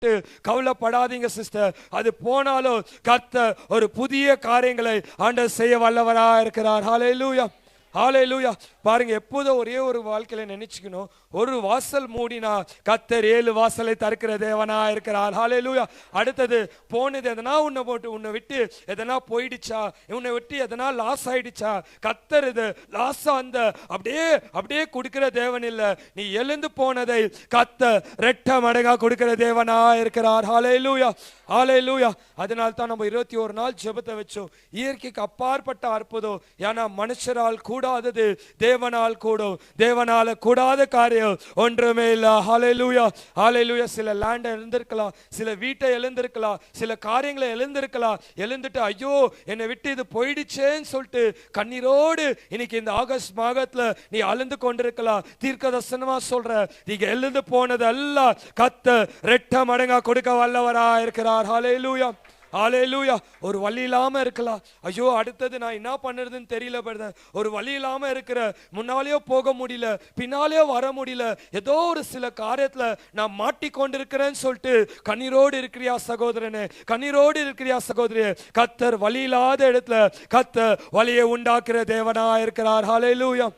சொல்லிட்டு கவலைப்படாதீங்க சிஸ்டர். அது போனாலும் கர்த்தர் ஒரு புதிய காரியங்களை ஆண்டவர் செய்ய வல்லவரா இருக்கிறார். ஹல்லேலூயா, ஹல்லேலூயா. பாருங்க, எப்போதும் ஒரே ஒரு வாழ்க்கையில நினைச்சுக்கணும், ஒரு வாசல் மூடினா கர்த்தர் 7 வாசலை திறக்கிற தேவனா இருக்கிறார். ஹல்லேலூயா. அடுத்தது, போனது எதனா உன்னை விட்டு எதனா போயிடுச்சா, உன்னை விட்டு எதனா லாஸ் ஆயிடுச்சா, கர்த்தர் இது லாஸ் அந்த அப்படியே கொடுக்கிற தேவன் இல்ல. நீ எழுந்து போனதை கர்த்தர் ரெட்ட மடங்கா கொடுக்கிற தேவனா இருக்கிறார். ஹல்லேலூயா, ஹல்லேலூயா. அதனால தான் நம்ம 21 நாள் ஜெபத்தை வச்சோம். இயற்கைக்கு அப்பாற்பட்ட அற்புதம். ஏன்னா மனுஷரால் கூடாதது தேவனால் கூடும், தேவனால கூடாத காரியம் ஒன்றுமே இல்ல. ஹல்லேலூயா, ஹல்லேலூயா. சில லேண்ட் எழுந்திருக்கலாம், சில வீட்டை எழுந்திருக்கலாம், சில காரியங்களை எழுந்திருக்கலாம். எழுந்துட்டு ஐயோ என்னை விட்டு இது போயிடுச்சேன்னு சொல்லிட்டு கண்ணீரோடு இன்னைக்கு இந்த ஆகஸ்ட் மாதத்துல நீ அழுந்து கொண்டிருக்கலாம். தீர்க்கதரிசனமா சொல்ற, நீங்க எழுந்து போனது எல்லாம் கர்த்தர் ரெட்ட மடங்கா கொடுக்க வல்லவரா இருக்கிறார். ஹல்லேலூயா, ஹல்லேலூயா. ஒரு வழி இல்லாம இருக்கலாம், ஐயோ அடுத்தது நான் என்ன பண்ணுறதுன்னு தெரியல பிரதர். ஒரு வழி இல்லாம இருக்கிற, முன்னாலேயோ போக முடியல, பின்னாலேயோ வர முடியல, ஏதோ ஒரு சில காரியத்துல நான் மாட்டிக்கொண்டிருக்கிறேன்னு சொல்லிட்டு கண்ணீரோடு இருக்கிறியா சகோதரனே, கண்ணீரோடு இருக்கிறியா சகோதரியே, கர்த்தர் வழி இல்லாத இடத்துல கர்த்தர் வழியை உண்டாக்குற தேவனா இருக்கிறார். ஹல்லேலூயா.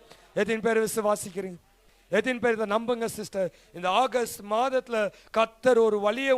எத்தனை பேர் விசுவாசிக்கிறீங்க? எத்தனை பேர் இதை நம்புங்க சிஸ்டர்? இந்த ஆகஸ்ட் மாதத்துல கர்த்தர் ஒரு வழியை